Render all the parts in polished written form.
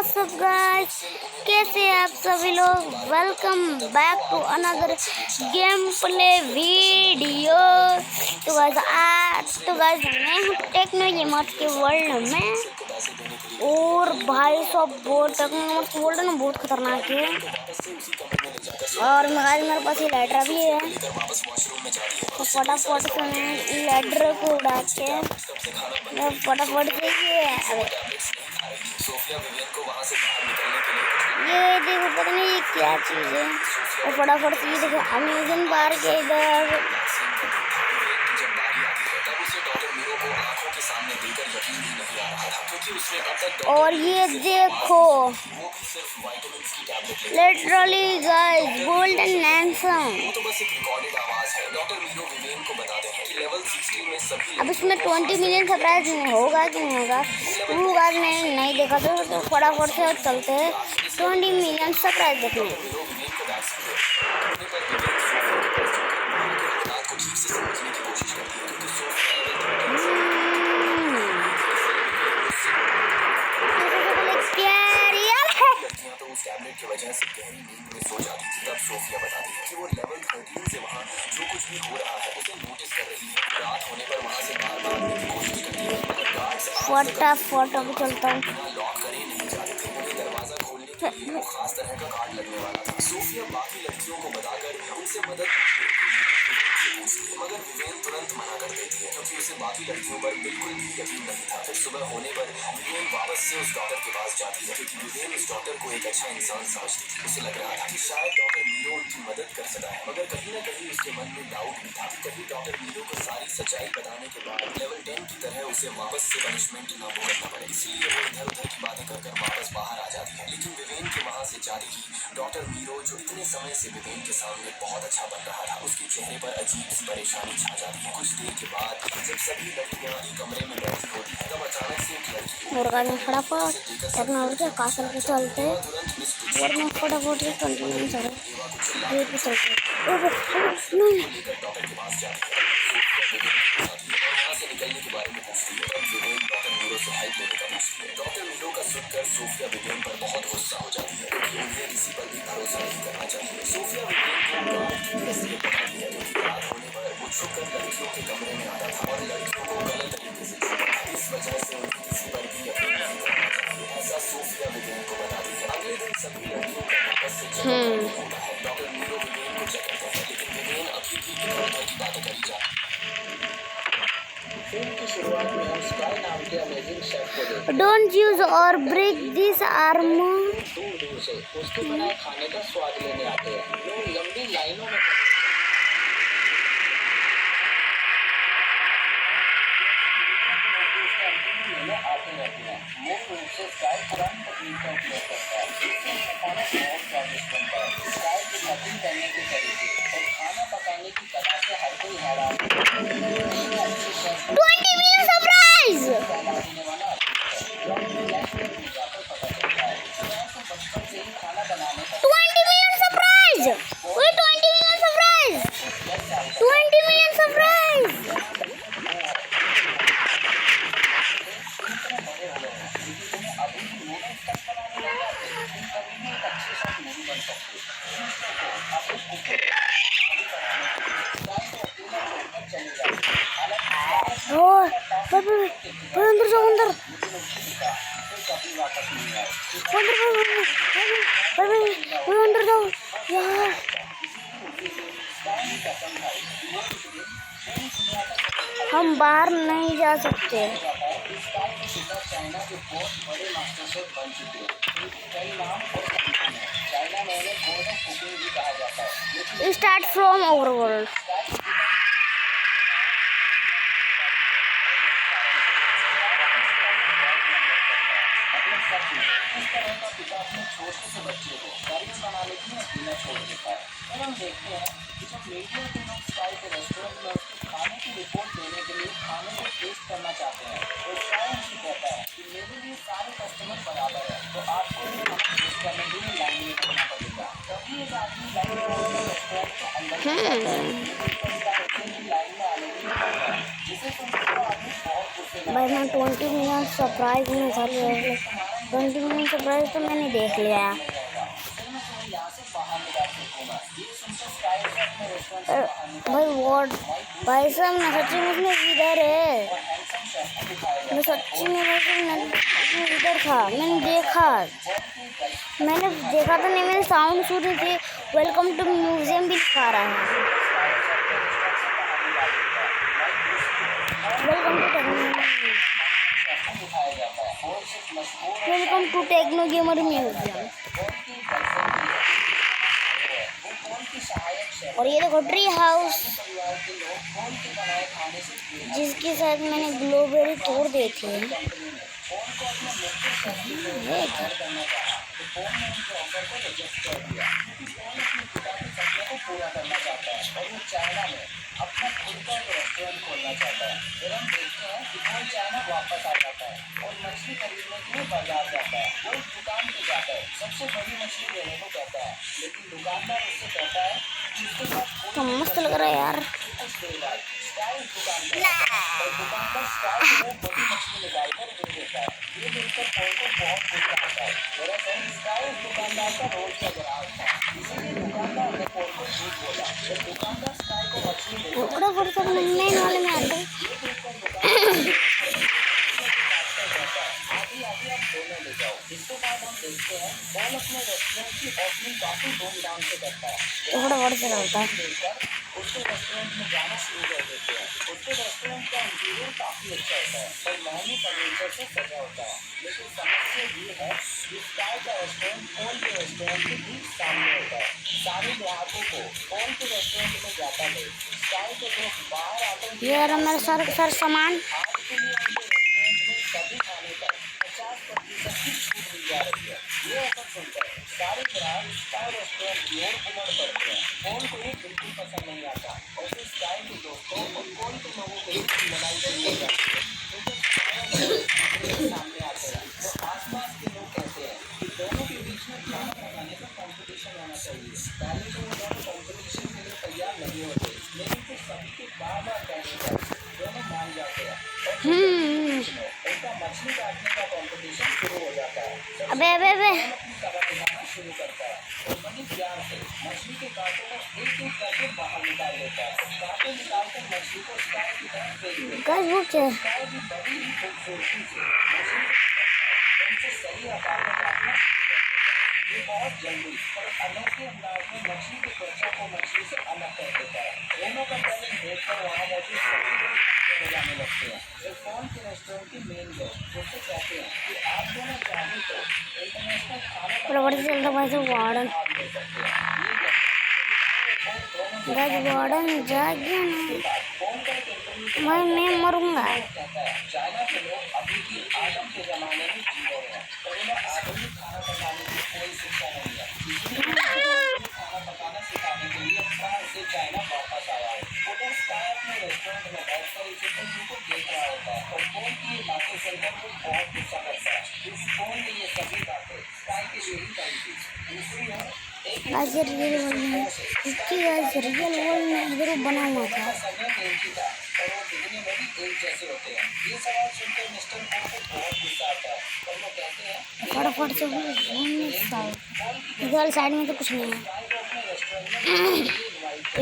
WhatsApp guys, कैसे हैं आप सभी लोग। Welcome back to another game play video. तो गाइस मैं हूँ टेक्नोलॉजी मत के वर्ल्ड में। और भाई सब बहुत टेक्नोलॉजी वर्ल्ड में बहुत खतरनाक है। और मेरे पास ये लाइटर भी है, तो फटाफट से मैं लाइटर को उड़ा के फटाफट से ये देखो, पता नहीं ये क्या चीज़ है। और फटाफट से ये देखो अमेज़न बार के इधर और ये देखो लिटरली गाइस गोल्डन लैंसम। अब इसमें 20 मिलियन सब्सक्राइब होगा कि नहीं होगा वो गाइस मैंने नहीं देखा, तो फटाफट से चलते हैं 20 मिलियन सब्सक्राइब देखने। टैबलेट की वजह से गहरी नींद में सो जाती थी। तब सोफिया बताती है कि वो लेवल 13 से वहाँ जो कुछ भी हो रहा है उसे नोटिस कर रही है। रात होने पर वहाँ से बार भागने की कोशिश करती है, मगर गार्ड्स फटाफट अब चलता हूँ। लॉक करे नहीं जाते थे। उन्हें दरवाजा खोलने के लिए वो खास तरह का कार्ड लगने वाला था। सोफिया बाकी लड़कियों को बताकर उनसे मदद मगर विवेन तुरंत मना कर देती है, क्योंकि उसे बाकी लड़कियों पर बिल्कुल भी यकीन नहीं था। फिर सुबह होने पर विवेन वापस से उस डॉक्टर के पास जाती है, क्योंकि विवेन उस डॉक्टर को एक अच्छा इंसान समझती थी। उसे लग रहा था कि शायद डॉक्टर मीरो उनकी मदद कर सकता है, मगर कहीं न कहीं उसके मन में डाउट भी था कि कहीं डॉक्टर मीरो को सारी सच्चाई बताने के बाद लेवल 10 की तरह उसे वापस से पनिशमेंट न भुगतना पड़े। इसलिए वो इधर उधर की बातें कर वापस बाहर आ जाती है। लेकिन विवेन के वहाँ से जाने की डॉक्टर मीरो, जो इतने समय से विवेन के सामने बहुत अच्छा बन रहा था, उसके चेहरे पर अजीब सी परेशानी छा जाती है। कुछ देर के बाद जब सभी लड़कियां एक कमरे में बैठी होती हैं, तब अचानक से एक लड़की मुर्गा फटाफट टेक्नोलॉजी कासल के चलते और मैं फटाफट से कंटिन्यू करें ये भी चलते डॉक्टर के पास जाती है, वहाँ से निकलने के बारे में पूछती है। तब विवेन डॉक्टर मीरो से हेल्प लेने का पूछती है। डॉक्टर मीरो का सुनकर सोफिया विवेन पर बहुत गुस्सा हो जाती है, क्योंकि उन्हें किसी पर भी भरोसा नहीं करना चाहिए। सोफिया विवेन को गार्ड की हैसियत बताती है, क्योंकि रात होने पर वो छुपकर लड़कियों के कमरे में आता था और लड़कियों को गलत तरीके से छूता था। इस वजह से उन्हें किसी पर भी यकीन नहीं करना चाहिए, ऐसा सोफिया विवेन को बताती है। अगले दिन सभी लड़कियों का वापस से चेकअप होता है। डॉक्टर मीरो विवेन को चेक करते हैं, लेकिन विवेन अभी भी इधर उधर की बातें करी जाती है। फिल्म की शुरुआत में हम स्काई नाम के अमेजिंग शेफ को देखते हैं। डोंट यूज और ब्रेक दिस आर्म। दूर से उसके बनाए खाने का स्वाद लेने आते हैं। लोग लंबी लाइनों में आते रहते हैं। मुख्य रूप से स्काई पुरानी तकनीक का उपयोग करता है, जिससे खाना बहुत स्वादिष्ट बनता है। स्काई की कटिंग करने के तरीके और खाना पकाने की कला से हर कोई हैरान है। 20 मिलियन सब्सक्राइब। बचपन से ही खाना बनाने का 20 million subscribe. 20 million subscribe. 20 million subscribe. अंदर जाओ, अंदर अंदर जाओ यार। हम बाहर नहीं जा सकते। चाइना के बहुत बड़े मास्टर शेफ बन चुके हैं। कई नाम और चाइना में उन्हें गॉड ऑफ कुकिंग भी कहा जाता है। Start from overworld. इस तरह का पिता अपने छोटे से बच्चे को करियर बनाने के लिए अकेला छोड़ देता है। और हम देखते हैं कि जब मीडिया के लोग स्काई के रेस्टोरेंट में उसके खाने की रिपोर्ट देने के लिए खाने को टेस्ट करना चाहते हैं, तो स्काई उनसे कहता है कि मेरे लिए सारे कस्टमर बराबर है, तो आपको भी खाना टेस्ट करने के लिए लाइन में लगना पड़ेगा। तभी एक आदमी लाइन में रेस्टोरेंट के अंदर लाइन में आने के लिए जिसे सुनकर आदमी बहुत गुस्से में भाई मैं 20 मिलियन सब्सक्राइब में 20 मिलियन सब्सक्राइब तो मैंने देख लिया। भाई वॉट भाई साहब ना सच्ची में इधर है। मैं सच्ची में इधर था। मैंने देखा तो नहीं, मैंने साउंड सुनी थी। वेलकम टू म्यूजियम भी दिखा रहा है। Welcome to techno gamer museum. और ये देखो ट्री हाउस, जिसके साथ मैंने ब्लूबेरी तोड़ दी थी। अपना खुद का रेस्टोरेंट खोलना चाहता है। फिर हम देखते हैं कि वो चाइना वापस आ जाता है और मछली खरीदने के लिए बाजार जाता है। वो एक दुकान पे जाता है, सबसे बड़ी मछली लेने को कहता है, लेकिन दुकानदार उससे कहता है कि उसके पास तो मस्त लग रहा है यार। दुकानदार स्काई को बड़ी मछली निकालकर दे देता है। ये देखकर पॉल को बहुत गुस्सा आता है। दरअसल स्काई दुकानदार का रोज का ग्राहक था, इसीलिए दुकानदार ने पॉल को झूठ बोला। जब दुकानदार स्काई को मछली थोड़ा फर्क मेन वाले में आता है। ले जाओ। इसके बाद हम देखते हैं पॉल अपने रेस्टोरेंट की ओपनिंग काफी धूमधाम से करता है। थोड़ा बड़ा से रहता है। उसके रेस्टोरेंट में जाना शुरू कर देते हैं। उसके रेस्टोरेंट का इंटीरियर काफी अच्छा होता है और महंगे फर्नीचर से सजा होता है। लेकिन समस्या ये है कि स्काई का रेस्टोरेंट पॉल के रेस्टोरेंट के ठीक सामने होता है। सारे ग्राहकों को पॉल के रेस्टोरेंट में जाता है। स्काई के दोस्त बाहर आकर ये रहा मेरा सर सामान। आज के लिए उनके रेस्टोरेंट में सभी खाने पर 50% की छूट मिल जा रही है। ये ऑफर सुनकर सारे ग्राहक स्काई रेस्टोरेंट की ओर उमड़ पड़ते हैं। पॉल को ये बिल्कुल पसंद नहीं आता और फिर स्काई के दोस्तों और पॉल के लोगों के बीच लड़ाई शुरू हो जाती है। तो जब स्काई सामने आते हैं तो आसपास के लोग कहते हैं कि दोनों के बीच में खाना बनाने का कंपटीशन होना चाहिए। पहले तो वो दोनों कंपटीशन के लिए तैयार नहीं होते, लेकिन फिर सभी के बार-बार कहने पर दोनों मान जाते हैं और उनका मछली काटने का कंपटीशन शुरू हो जाता है। अबे अपनी कला दिखाना शुरू करता है और बड़ी प्यार से मछली के कांटों को एक-एक करके बाहर निकाल देता है। कांटे निकालकर मछली को स्काई की तरफ फेंक देता है। स्काई भी बड़ी ही खूबसूरती से मछली को उनसे सही आकार में काटना शुरू कर देता है। ये बहुत जल्दी और अनोखे अंदाज में मछली की त्वचा को मछली से अलग कर देता है। दोनों का टैलेंट देखकर वहाँ मौजूद सभी लोग बजाने लगते हैं। फिर पॉल के रेस्टोरेंट की मेन गेस्ट उससे कहते हैं कि आप दोनों चाहें तो इंटरनेशनल खाना वार्डन वार्डन जागिए ना, मैं मरूंगा। चाइना के लोग अभी भी आदम के जमाने में जी रहे हैं और उन्हें आधुनिक खाना पकाने की कोई शिक्षा नहीं है। इसलिए खाना पकाना सिखाने के लिए फ्रांस से चाइना वापस आया है। उधर स्काई अपने रेस्टोरेंट में बैठकर इस इंटरव्यू को देख रहा होता है और पॉल की ये बातें सुनकर वो बहुत गुस्सा करता है। इस पॉल ने ये सभी बातें स्काई के लिए ही कही थी। दूसरी ओर आज रियल वर्ल्ड में इधर बना हुआ था। समय एक ही था और वो दिखने में भी एक जैसे होते हैं। ये सवाल सुनकर मिस्टर पॉल को बहुत गुस्सा आता है और वो कहते हैं फटाफट से इधर साइड में तो कुछ नहीं है,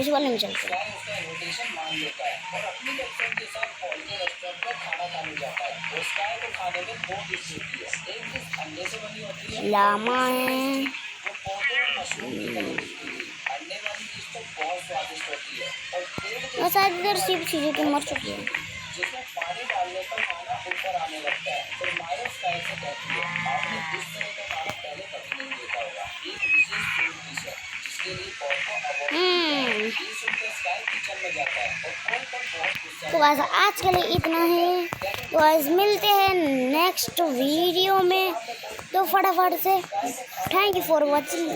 इस वाले में चलते हैं। उसका इनविटेशन मान लेता है और अपनी गर्लफ्रेंड के साथ पॉल के रेस्टोरेंट पर खाना खाने जाता है। वो स्काई को खाने में 2 डिश देती है। एक डिश अंडे से बनी होती है, लामा है, वो पौधे और मशरूम की बनी होती है। अंडे वाली डिश तो बहुत स्वादिष्ट होती है और पेड़ और शायद इधर सिर्फ चीज़ें की मर चुकी है। जिसमें पानी डालने पर खाना ऊपर आने लगता है। फिर माया स्काई से कहती है आपने इस तरह का खाना पहले कभी नहीं देखा होगा। एक विशेष फूड डिश है जिसके लिए पॉल को अवार्ड मिलता है। ये सुनकर स्काई किचन में जाता है और पॉल पर बहुत गुस्सा। तो गाइस आज के लिए इतना ही। तो गाइस मिलते हैं नेक्स्ट वीडियो में। तो फटाफट से थैंक यू फॉर वॉचिंग।